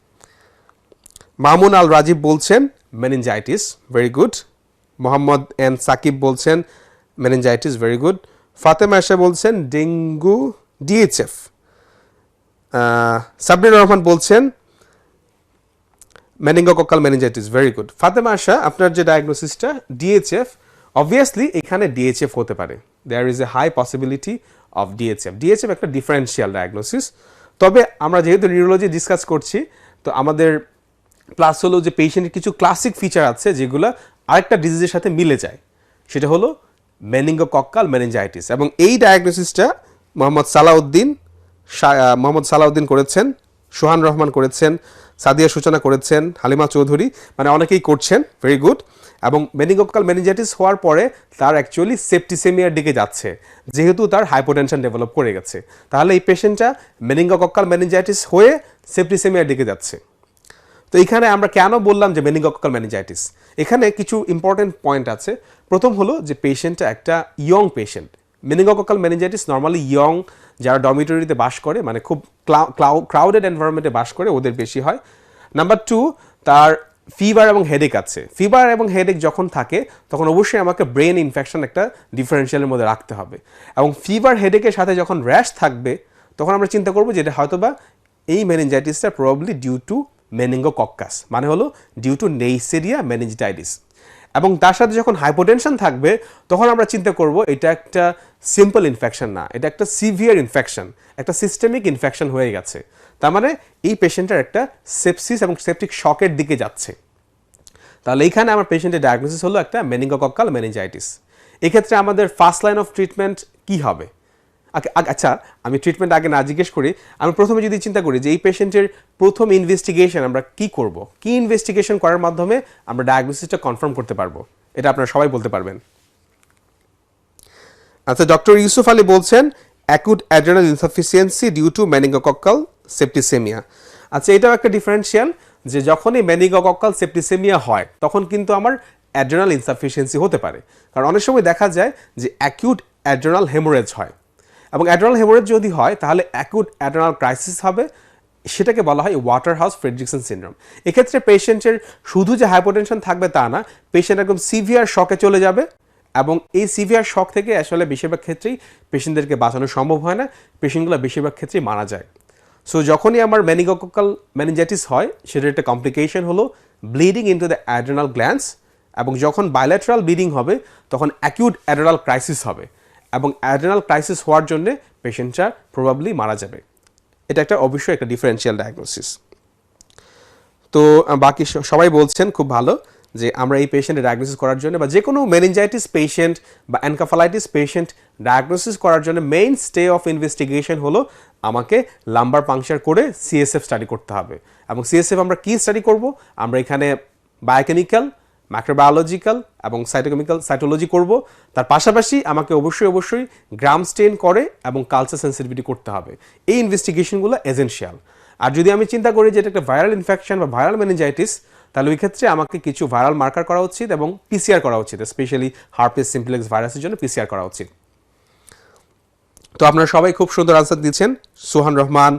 মামুন আল রাজীব বলছেন meningitis, very good. Mohammad N Sakib বলছেন meningitis, very good. Fatema Asha বলছেন ডেঙ্গু ডিএইচএফ। সাবরিনা রহমান বলছেন meningococcal meningitis, very good. Fatema Asha, আপনার যে ডায়াগনোসিসটা ডিএইচএফ, অবভিয়াসলি এখানে ডিএইচএফ হতে পারে। There is a high possibility of DHF. DHF একটা ডিফারেন্সিয়াল ডায়াগনোসিস। তবে আমরা যেহেতু নিউরোলজি ডিসকাস করছি, তো আমাদের প্লাস হলো যে পেশেন্টের কিছু ক্লাসিক ফিচার আছে যেগুলো আরেকটা ডিজিজের সাথে মিলে যায়, সেটা হলো মেনিঙ্গোকক্কাল মেনিনজাইটিস। এবং এই ডায়াগনোসিসটা মোহাম্মদ সালাউদ্দিন করেছেন, সোহান রহমান করেছেন, সাদিয়া সূচনা করেছেন, হালিমা চৌধুরী, মানে অনেকেই করছেন, ভেরি গুড। এবং মেনিঙ্গোকক্কাল মেনিনজাইটিস হওয়ার পরে তার অ্যাকচুয়ালি সেপ্টিসেমিয়ার দিকে যাচ্ছে, যেহেতু তার হাইপোটেনশন ডেভেলপ করে গেছে। তাহলে এই পেশেন্টটা মেনিঙ্গোকক্কাল মেনিনজাইটিস হয়ে সেপ্টিসেমিয়ার দিকে যাচ্ছে। তো এখানে আমরা কেন বললাম যে মেনিঙ্গোকক্কাল মেনিনজাইটিস, এখানে কিছু ইম্পর্টেন্ট পয়েন্ট আছে। প্রথম হলো যে পেশেন্টটা একটা young patient. Meningococcal meningitis normally young, যারা ডরমিটরিতে বাস করে, মানে খুব ক্রাউডেড এনভায়রনমেন্টে বাস করে, ওদের বেশি হয়। নাম্বার 2, তার ফিভার এবং হেডেক আছে। ফিভার এবং হেডেক যখন থাকে তখন অবশ্যই আমাকে ব্রেন ইনফেকশন একটা ডিফারেন্সিয়ালের মধ্যে রাখতে হবে। এবং ফিভার হেডেকের সাথে যখন র্যাশ থাকবে তখন আমরা চিন্তা করবো যে এটা হয়তোবা এই মেনিনজাইটিসটা প্রবাবলি ডিউ টু মেনিঙ্গোকক্কাস, মানে হলো ডিউ টু নেইসেরিয়া মেনিনজাইটিস। এবং তার সাথে যখন হাইপোটেনশন থাকবে তখন আমরা চিন্তা করব এটা একটা সিম্পল ইনফেকশন না, এটা একটা সিভিয়ার ইনফেকশন, একটা সিস্টেমিক ইনফেকশন হয়ে গেছে। তার মানে এই পেশেন্টের একটা সেপসিস এবং সেপটিক শকের দিকে যাচ্ছে। তাহলে এইখানে আমার পেশেন্টের ডায়াগনোসিস হলো একটা মেনিঙ্গোকক্কাল মেনিনজাইটিস। এক্ষেত্রে আমাদের ফার্স্ট লাইন অফ ট্রিটমেন্ট কি হবে? আচ্ছা, আমি ট্রিটমেন্ট আগে না জিজ্ঞেস করি, আমি প্রথমে যদি চিন্তা করি যে এই পেশেন্টের প্রথম ইনভেস্টিগেশন আমরা কি করব, কি ইনভেস্টিগেশন করার মাধ্যমে আমরা ডায়াগনোসিসটা কনফার্ম করতে পারবো, এটা আপনারা সবাই বলতে পারবেন। আচ্ছা, ডক্টর ইউসুফ আলী বলছেন acute adrenal insufficiency due to meningococcal septicaemia. আচ্ছা, এটাও একটা ডিফারেন্সিয়াল যে যখনই মেনিঙ্গোকক্কাল সেপ্টিসেমিয়া হয় তখন কিন্তু আমার অ্যাড্রেনাল ইনসাফিসিয়েন্সি হতে পারে, কারণ অনেক সময় দেখা যায় যে অ্যাকিউট অ্যাড্রেনাল হেমোরেজ হয়, এবং অ্যাড্রেনাল হেমোরেজ যদি হয় তাহলে অ্যাকুট অ্যাড্রেনাল ক্রাইসিস হবে, সেটাকে বলা হয় ওয়াটার হাউস ফ্রেডরিকসন সিনড্রোম। এক্ষেত্রে পেশেন্টের শুধু যে হাইপোটেনশন থাকবে তা না, পেশেন্ট একদম সিভিয়ার শকে চলে যাবে, এবং এই সিভিয়ার শক থেকে আসলে বেশিরভাগ ক্ষেত্রেই পেশেন্টদেরকে বাঁচানো সম্ভব হয় না, পেশেন্টগুলো বেশিরভাগ ক্ষেত্রেই মারা যায়। সো যখনই আমার মেনিঙ্গোকক্কাল মেনিনজাইটিস হয় সেটার একটা কমপ্লিকেশন হলো bleeding into the adrenal glands, এবং যখন বাইল্যাটারাল ব্লিডিং হবে তখন অ্যাকিউট অ্যাড্রেনাল ক্রাইসিস হবে, এবং অ্যাড্রেনাল ক্রাইসিস হওয়ার জন্য পেশেন্টটা প্রবাবলি মারা যাবে। এটা একটা অবশ্যই একটা ডিফারেন্সিয়াল ডায়াগনোসিস। তো বাকি সবাই বলছেন খুব ভালো যে আমরা এই পেশেন্টের ডায়াগনোসিস করার জন্য বা যে কোনো মেনিনজাইটিস পেশেন্ট বা এনকাফালাইটিস পেশেন্ট ডায়াগনোসিস করার জন্য মেইন স্টে অফ ইনভেস্টিগেশন হলো আমাকে লাম্বার পাংচার করে সিএসএফ স্টাডি করতে হবে। এবং সিএসএফ আমরা কি স্টাডি করব? আমরা এখানে বায়োকেমিক্যাল, মাইক্রোবায়োলজিক্যাল এবং সাইটোকেমিক্যাল সাইটোলজি করব। তার পাশাপাশি আমাকে অবশ্যই গ্রাম স্টেন করে এবং কালচার সেন্সিটিভিটি করতে হবে। এই ইনভেস্টিগেশনগুলো এসেনশিয়াল। আর যদি আমি চিন্তা করি যে এটা একটা ভাইরাল ইনফেকশন বা ভাইরাল মেনিনজাইটিস, তাহলে ওই ক্ষেত্রে আমাকে কিছু ভাইরাল মার্কার করা উচিত এবং পিসিআর করা উচিত, স্পেশালি হার্পিস সিম্পলেক্স ভাইরাসের জন্য পিসিআর করা উচিত। তো আপনারা সবাই খুব সুন্দর আনসার দিচ্ছেন। সোহান রহমান,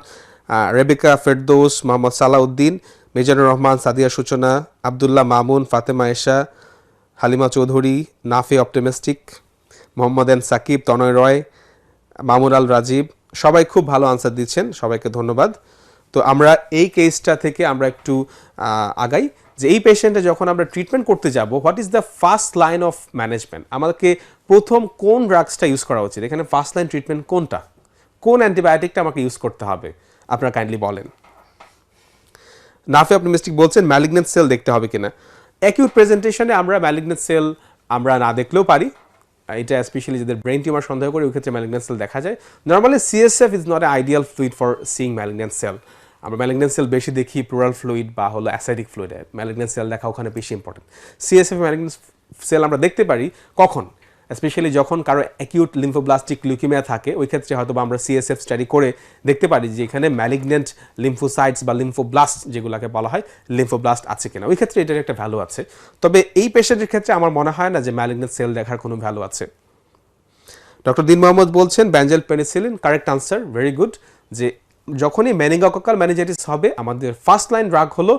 রেবেকা ফেরদৌস, মোহাম্মদ সালাউদ্দিন, মিজানুর রহমান, সাদিয়া সূচনা, আবদুল্লাহ মামুন, ফাতেমা এশা, হালিমা চৌধুরী, নাফি অপটিমিস্টিক, মোহাম্মদ এন সাকিব, তনয় রয়, মামুন আল রাজীব, সবাই খুব ভালো আনসার দিচ্ছেন, সবাইকে ধন্যবাদ। তো আমরা এই কেসটা থেকে আমরা একটু আগাই যে এই পেশেন্টে যখন আমরা ট্রিটমেন্ট করতে যাব, what is the first line of management, আমাদেরকে প্রথম কোন ড্রাগসটা ইউজ করা উচিত, এখানে ফার্স্ট লাইন ট্রিটমেন্ট কোনটা, কোন অ্যান্টিবায়োটিকটা আমাকে ইউজ করতে হবে, আপনারা কাইন্ডলি বলেন। নাফি অপটিমিস্টিক বলছেন ম্যালিগনেন্ট সেল দেখতে হবে কিনা। অ্যাকিউট প্রেজেন্টেশনে আমরা ম্যালিগনেন্ট সেল আমরা না দেখলেও পারি, এটা স্পেশালি যাদের ব্রেন টিউমার সন্দেহ করে ওই ক্ষেত্রে ম্যালিগনেন্ট সেল দেখা যায়। Normally CSF is not a ideal fluid for seeing malignant cell. আমরা ম্যালিগনেন্ট সেল বেশি দেখি প্লুরাল ফ্লুইড বা হলো অ্যাসাইডিক ফ্লুইডে, ম্যালিগনেন্ট সেল দেখা ওখানে বেশি ইম্পর্টেন্ট। সিএসএফ ম্যালিগনেন্ট সেল আমরা দেখতে পারি কখন, স্পেশালি যখন কারো অ্যাকিউট লিম্ফোব্লাস্টিক লিউকিমিয়া থাকে, ওই ক্ষেত্রে হয়তো আমরা সিএসএফ স্টাডি করে দেখতে পারি যে এখানে ম্যালিগনেন্ট লিম্ফোসাইটস বা লিম্ফোব্লাস্ট যেগুলোকে বলা হয় লিম্ফোব্লাস্ট আছে কিনা, ওই ক্ষেত্রে এটার একটা ভ্যালু আছে। তবে এই পেশেন্টের ক্ষেত্রে আমার মনে হয় না যে ম্যালিগনেন্ট সেল দেখার কোনো ভ্যালু আছে। ডক্টর দিন মোহাম্মদ বলছেন benzyl penicillin, correct answer, very good. যে যখনই মেনিঙ্গোকক্কাল মেনিনজাইটিস হবে আমাদের ফার্স্ট লাইন ড্রাগ হলো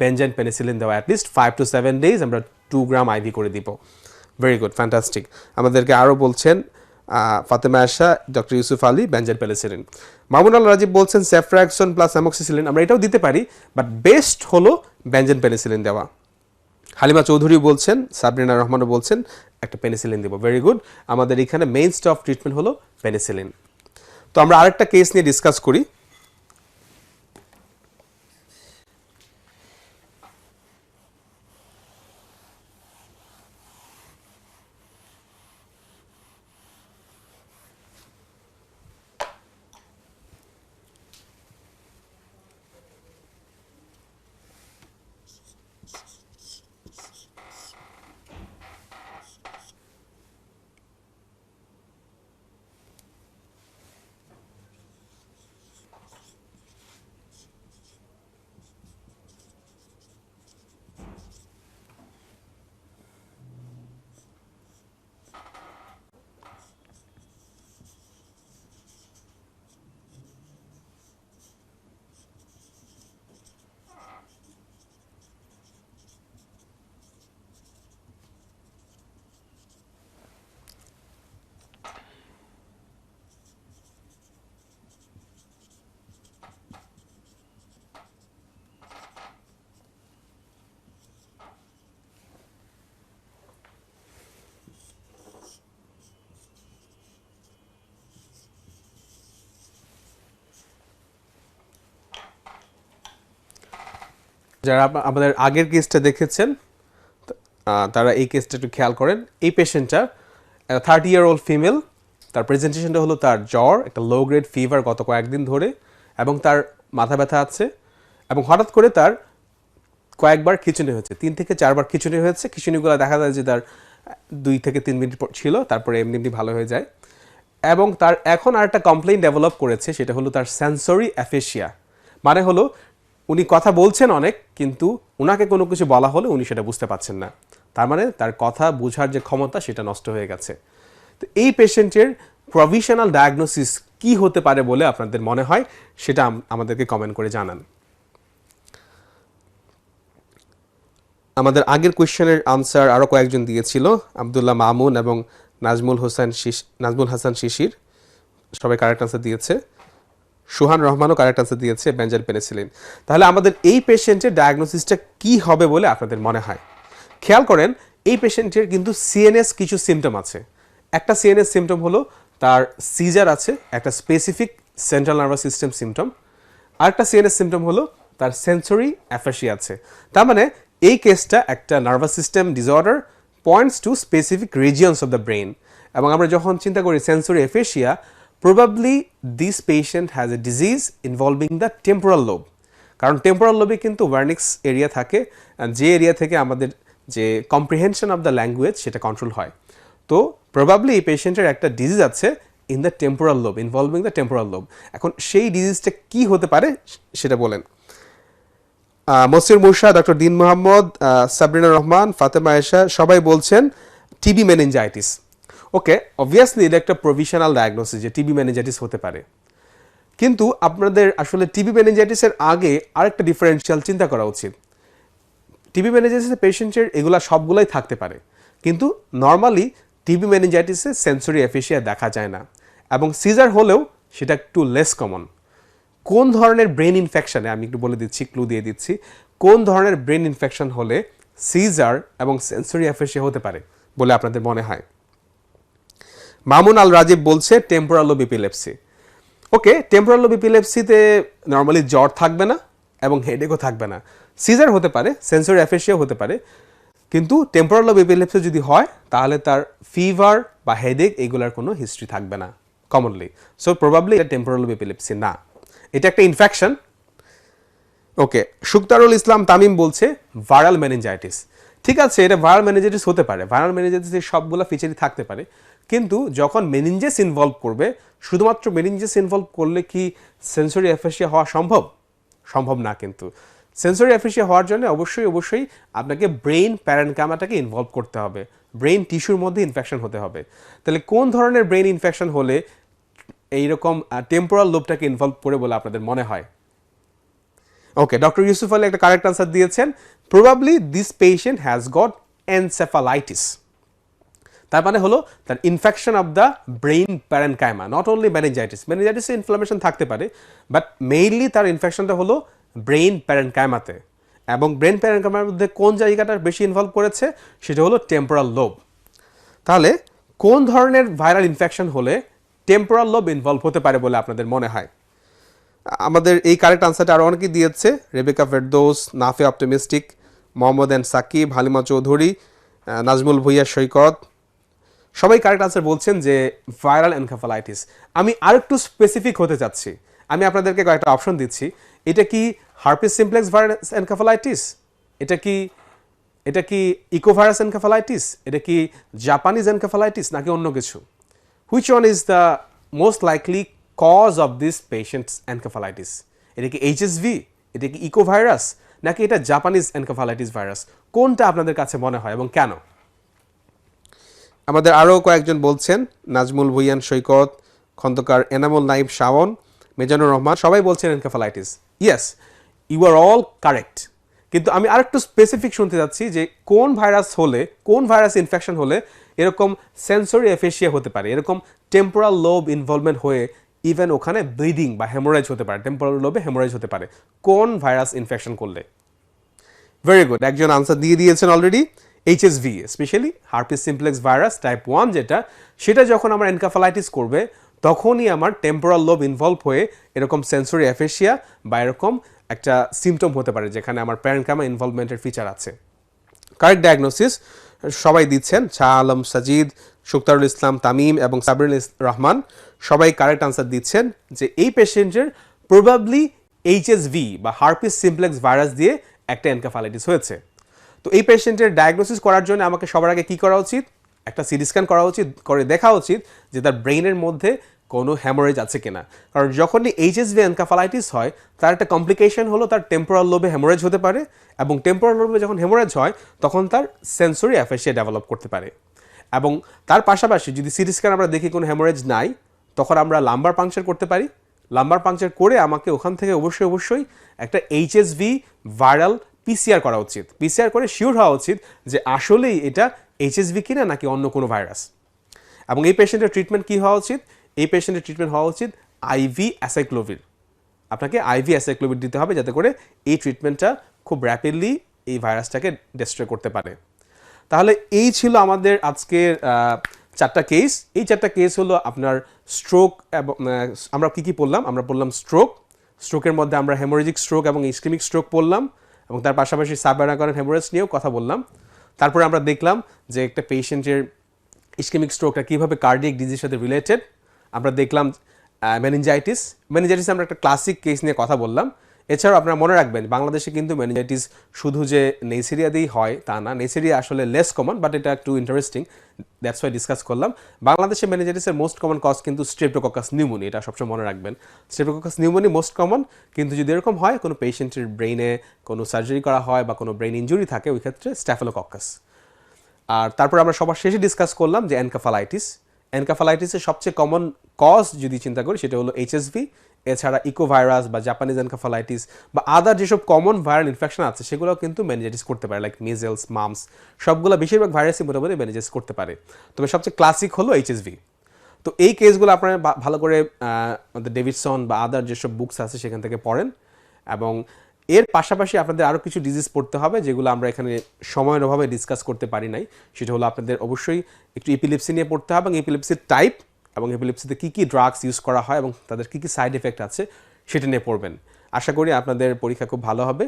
বেনজেল পেনিসিলিন দেওয়া, অ্যাটলিস্ট 5 to 7 days আমরা 2 গ্রাম আইভি করে দিব। Very good, fantastic. আমাদেরকে আরও বলছেন ফাতেমা আশা, ডক্টর ইউসুফ আলী, বেনজেল পেনিসিলিন। মামুন আল রাজীব বলছেন সেফট্রাক্সন প্লাস অ্যামোক্সিসিলিন, আমরা এটাও দিতে পারি, বাট বেস্ট হলো বেনজেল পেনিসিলিন দেওয়া। হালিমা চৌধুরী বলছেন, সাবরিনা রহমানও বলছেন একটা পেনিসিলিন দেবো, ভেরি গুড। আমাদের এখানে মেইন স্টপ ট্রিটমেন্ট হলো পেনিসিলিন। তো আমরা আরেকটা কেস নিয়ে ডিসকাস করি। যারা আমাদের আগের কেসটা দেখেছেন তারা এই কেসটা একটু খেয়াল করেন। এই পেশেন্টটা 30-year-old ফিমেল, তার প্রেজেন্টেশনটা হলো তার জ্বর, একটা লো গ্রেড ফিভার গত কয়েকদিন ধরে, এবং তার মাথা ব্যথা আছে, এবং হঠাৎ করে তার কয়েকবার খিঁচুনি হয়েছে, 3 থেকে 4 বার খিঁচুনি হয়েছে। খিঁচুনিগুলো দেখা যায় যে তার 2 থেকে 3 মিনিট ছিল, তারপরে এমনি এমনি ভালো হয়ে যায়। এবং তার এখন আর একটা কমপ্লেইন ডেভেলপ করেছে, সেটা হলো তার সেন্সরি অ্যাফেশিয়া। মানে হলো উনি কথা বলছেন অনেক, কিন্তু ওনাকে কোনো কিছু বলা হলে উনি সেটা বুঝতে পারছেন না। তার মানে তার কথা বোঝার যে ক্ষমতা সেটা নষ্ট হয়ে গেছে। তো এই পেশেন্টের প্রভিশনাল ডায়াগনোসিস কি হতে পারে বলে আপনাদের মনে হয়, সেটা আমাদেরকে কমেন্ট করে জানান। আমাদের আগের কোয়েশ্চেনের আনসার আরও কয়েকজন দিয়েছিল, আবদুল্লাহ মামুন এবং নাজমুল হাসান শিশির, সবাই কারেক্ট আনসার দিয়েছে। সুহান রহমানও কারেক্ট আনসার দিয়েছে, বেঞ্জাল পেনিসিলিন। তাহলে আমাদের এই পেশেন্টের ডায়াগনোসিসটা কি হবে বলে আপনাদের মনে হয়? খেয়াল করেন, এই পেশেন্টের কিন্তু সিএনএস কিছু সিমটম আছে। একটা সিএনএস সিমটম হলো তার সিজার আছে, একটা specific central nervous system symptom. আরেকটা সিএনএস সিমটম হলো তার সেন্সরি অ্যাফেশিয়া আছে। তার মানে এই কেসটা একটা nervous system disorder points to specific regions of the brain. এবং আমরা যখন চিন্তা করি sensory aphasia, probably this patient has a disease involving the temporal lobe. কারণ টেম্পোরাল লোবে কিন্তু ভার্নিক্স এরিয়া থাকে, যে এরিয়া থেকে আমাদের যে কম্প্রিহেনশন অফ দ্য ল্যাঙ্গুয়েজ সেটা কন্ট্রোল হয়। তো প্রবাবলি এই পেশেন্টের একটা ডিজিজ আছে in the temporal lobe, involving the temporal lobe. এখন সেই ডিজিজটা কি হতে পারে সেটা বলেন। মসির মুর্শা, ডক্টর দিন মোহাম্মদ, সাবরিনা রহমান, ফাতেমা আয়েশা সবাই বলছেন টিবি মেনিনজাইটিস। ওকে, অবভিয়াসলি এটা একটা প্রভিশনাল ডায়াগনোসিস যে টিবি মেনিনজাইটিস হতে পারে, কিন্তু আপনাদের আসলে টিবি মেনিনজাইটিসের আগে আরেকটা ডিফারেন্সিয়াল চিন্তা করা উচিত। টিবি মেনিনজাইটিসের পেশেন্টের এগুলা সবগুলাই থাকতে পারে, কিন্তু নর্মালি টিবি মেনিনজাইটিসে সেন্সরি অ্যাফেশিয়া দেখা যায় না, এবং সিজার হলেও সেটা একটু লেস কমন। কোন ধরনের ব্রেন ইনফেকশনে, আমি একটু বলে দিচ্ছি, ক্লু দিয়ে দিচ্ছি, কোন ধরনের ব্রেন ইনফেকশন হলে সিজার এবং সেন্সরি অ্যাফেশিয়া হতে পারে বলে আপনাদের মনে হয়? মামুন আল রাজীব বলছে টেম্পোরাল লোব এপিলেপসি। ওকে, টেম্পোরাল লোব এপিলেপসিতে নর্মালি জ্বর থাকবে না এবং হেডেকও থাকবে না। সিজার হতে পারে, সেন্সরি অ্যাফেশিয়া হতে পারে, কিন্তু টেম্পোরাল লোব এপিলেপসি যদি হয় তাহলে তার ফিভার বা হেডেক এগুলার কোনো হিস্ট্রি থাকবে না কমনলি। সো প্রবাবলি এটা টেম্পোরাল লোব এপিলেপসি না, এটা একটা ইনফেকশন। ওকে, সুক্তারুল ইসলাম তামিম বলছে ভাইরাল মেনিনজাইটিস। ঠিক আছে, এটা ভাইরাল মেনিনজাইটিস হতে পারে, ভাইরাল মেনিনজাইটিসের সবগুলো ফিচারই থাকতে পারে, কিন্তু যখন মেনিনজেস ইনভলভ করবে, শুধুমাত্র মেনিনজেস ইনভলভ করলে কি সেন্সরি অ্যাফেশিয়া হওয়া সম্ভব? সম্ভব না। কিন্তু সেন্সরি অ্যাফেশিয়া হওয়ার জন্য অবশ্যই আপনাকে ব্রেইন প্যারেনকাইমাটাকে ইনভলভ করতে হবে, ব্রেইন টিস্যুর মধ্যে ইনফেকশন হতে হবে। তাহলে কোন ধরনের ব্রেইন ইনফেকশন হলে এইরকম টেম্পোরাল লোবটাকে ইনভলভ করে বলে আপনাদের মনে হয়? ওকে, ডক্টর ইউসুফ আলী একটা কারেক্ট আনসার দিয়েছেন, probably this patient has got encephalitis. তার মানে হলো তার infection of the brain parenchyma, not only meningitis. মেনিনজাইটিসে ইনফ্লামেশন থাকতে পারে, বাট মেইনলি তার ইনফেকশনটা হলো ব্রেইন প্যারেনকাইমাতে। এবং ব্রেইন প্যারেনকাইমার মধ্যে কোন জায়গাটা বেশি ইনভলভ করেছে সেটা হলো টেম্পোরাল লোব। তাহলে কোন ধরনের ভাইরাল ইনফেকশন হলে টেম্পোরাল লোব ইনভলভ হতে পারে বলে আপনাদের মনে হয়? আমাদের এই কারেক্ট আনসারটা আরও অনেকেই দিয়েছে, Rebecca Ferdous, নাফে optimistic, Mohammad N Shakib, Halima Chowdhury, Nazmul Bhuiyan সৈকত, সবাই কারেক্ট আনসার বলছেন যে ভাইরাল এনকেফালাইটিস। আমি আরেকটু স্পেসিফিক হতে চাচ্ছি, আমি আপনাদেরকে কয়েকটা অপশন দিচ্ছি। এটা কি হার্পিস সিমপ্লেক্স ভাইরাস এনকেফালাইটিস? এটা কি ইকোভাইরাস এনকেফালাইটিস? এটা কি জাপানিজ এনকেফালাইটিস নাকি অন্য কিছু? Which one is the most likely cause of this patient's encephalitis? এটা কি এইচএসভি? এটা কি ইকোভাইরাস নাকি এটা জাপানিজ এনকেফালাইটিস ভাইরাস? কোনটা আপনাদের কাছে মনে হয় এবং কেন? আমাদের আরও কয়েকজন বলছেন, নাজমুল ভুইয়ান সৈকত, খন্দকার এনামুল নাইব শাওন, মেজানুর রহমান, সবাই বলছেন encephalitis. Yes, you are all correct, কিন্তু আমি আরেকটু স্পেসিফিক শুনতে যাচ্ছি যে কোন ভাইরাস হলে, কোন ভাইরাস ইনফেকশন হলে এরকম সেন্সরি অ্যাফেশিয়া হতে পারে, এরকম টেম্পোরাল লোব ইনভলভমেন্ট হয়ে ইভেন ওখানে ব্লিডিং বা হেমোরাইজ হতে পারে, টেম্পোরাল লোবে হেমোরাইজ হতে পারে কোন ভাইরাস ইনফেকশন করলে? ভেরি গুড, একজন আনসার দিয়ে দিয়েছেন already, HSV, specially herpes simplex virus type 1 যেটা, সেটা যখন আমার এনকেফালাইটিস করবে তখনই আমার টেম্পোরাল লোব ইনভলভ হয়ে এরকম সেন্সরি অ্যাফেশিয়া বা এরকম একটা সিমটম হতে পারে যেখানে আমার প্যারেনকামা ইনভলভমেন্টের ফিচার আছে। কারেক্ট ডায়াগনোসিস সবাই দিচ্ছেন, শাহ আলম সাজিদ, শুক্তারুল ইসলাম তামিম এবং সাবরিন রহমান সবাই কারেক্ট আনসার দিচ্ছেন যে এই পেশেন্টের প্রবাবলি এইচএসভি বা হার্পিস সিমপ্লেক্স ভাইরাস দিয়ে একটা এনকেফালাইটিস হয়েছে। তো এই পেশেন্টের ডায়াগনোসিস করার জন্য আমাকে সবার আগে কী করা উচিত? একটা সিটি স্ক্যান করা উচিত, করে দেখা উচিত যে তার ব্রেইনের মধ্যে কোনো হ্যামোরেজ আছে কিনা। কারণ যখনই এইচএসভি এনকেফালাইটিস হয় তার একটা কমপ্লিকেশন হলো তার টেম্পোরাল লোবে হ্যামোরেজ হতে পারে, এবং টেম্পোরাল লোবে যখন হ্যামোরেজ হয় তখন তার সেন্সরি অ্যাফেসিয়া ডেভেলপ করতে পারে। এবং তার পাশাপাশি যদি সিটি স্ক্যান আমরা দেখি কোনো হ্যামোরেজ নাই, তখন আমরা লাম্বার পাংচার করতে পারি। লাম্বার পাংচার করে আমাকে ওখান থেকে অবশ্যই একটা এইচএসভি ভাইরাল পিসিআর করা উচিত। পিসিআর করে শিওর হওয়া উচিত যে আসলেই এটা এইচএসভি কিনা নাকি অন্য কোনো ভাইরাস। এবং এই পেশেন্টের ট্রিটমেন্ট কী হওয়া উচিত? এই পেশেন্টের ট্রিটমেন্ট হওয়া উচিত আইভি অ্যাসাইক্লোভির। আপনাকে আইভি অ্যাসাইক্লোভির দিতে হবে যাতে করে এই ট্রিটমেন্টটা খুব র্যাপিডলি এই ভাইরাসটাকে ডিস্ট্রয় করতে পারে। তাহলে এই ছিল আমাদের আজকের 4টা কেস। এই 4টা কেস হলো আপনার স্ট্রোক, এবং আমরা কী পড়লাম? আমরা পড়লাম স্ট্রোকের মধ্যে আমরা হেমোরেজিক স্ট্রোক এবং ইসকেমিক স্ট্রোক পড়লাম, এবং তার পাশাপাশি সাবঅ্যারাকারেন্ট হ্যামোরেজ নিয়েও কথা বললাম। তারপরে আমরা দেখলাম যে একটা পেশেন্টের ইসকেমিক স্ট্রোকটা কীভাবে কার্ডিয়াক ডিজিজের সাথে রিলেটেড। আমরা দেখলাম মেনিনজাইটিস আমরা একটা ক্লাসিক কেস নিয়ে কথা বললাম। এছাড়াও আপনারা মনে রাখবেন বাংলাদেশে কিন্তু মেনিনজাইটিস শুধু যে নেইসেরিয়া দিয়েই হয় তা না, নেইসেরিয়া আসলে লেস কমন, বাট এটা একটু ইন্টারেস্টিং, দ্যাটস ওয়াই ডিসকাস করলাম। বাংলাদেশে মেনিনজাইটিসের মোস্ট কমন কজ কিন্তু স্ট্রেপ্টোককাস নিউমোনি, এটা সবসময় মনে রাখবেন। স্ট্রেপ্টোককাস নিউমোনি মোস্ট কমন, কিন্তু যদি এরকম হয় কোনো পেশেন্টের ব্রেইনে কোনো সার্জারি করা হয় বা কোনো ব্রেইন ইঞ্জুরি থাকে, ওই ক্ষেত্রে স্ট্যাফিলোকক্কাস। আর তারপর আমরা সবার শেষে ডিসকাস করলাম যে এনকেফালাইটিসের সবচেয়ে কমন কজ যদি চিন্তা করি সেটা হলো এইচএসভি। এছাড়া ইকোভাইরাস বা জাপানিজ এনকেফালাইটিস বা আদার যেসব কমন ভাইরাল ইনফেকশন আছে সেগুলোও কিন্তু মেনিনজাইটিস করতে পারে, লাইক মিজেলস, মামস, সবগুলো বেশিরভাগ ভাইরাসই মোটামুটি মেনিনজাইটিস করতে পারে। তবে সবচেয়ে ক্লাসিক হলো এইচএসভি। তো এই কেসগুলো আপনারা ভালো করে আমাদের ডেভিডসন বা আদার যেসব বুকস আছে সেখান থেকে পড়েন, এবং এর পাশাপাশি আপনাদের আরও কিছু ডিজিজ পড়তে হবে যেগুলো আমরা এখানে সময়ের অভাবে ডিসকাস করতে পারি নাই। সেটা হলো আপনাদের অবশ্যই একটু এপিলেপসি নিয়ে পড়তে হবে, এবং এপিলেপসির টাইপ এবং এপিলেপসিতে কী কী ড্রাগস ইউজ করা হয় এবং তাদের কী কী সাইড এফেক্ট আছে সেটা নিয়ে পড়বেন। আশা করি আপনাদের পরীক্ষা খুব ভালো হবে।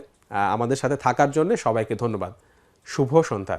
আমাদের সাথে থাকার জন্য সবাইকে ধন্যবাদ। শুভ সন্ধ্যা।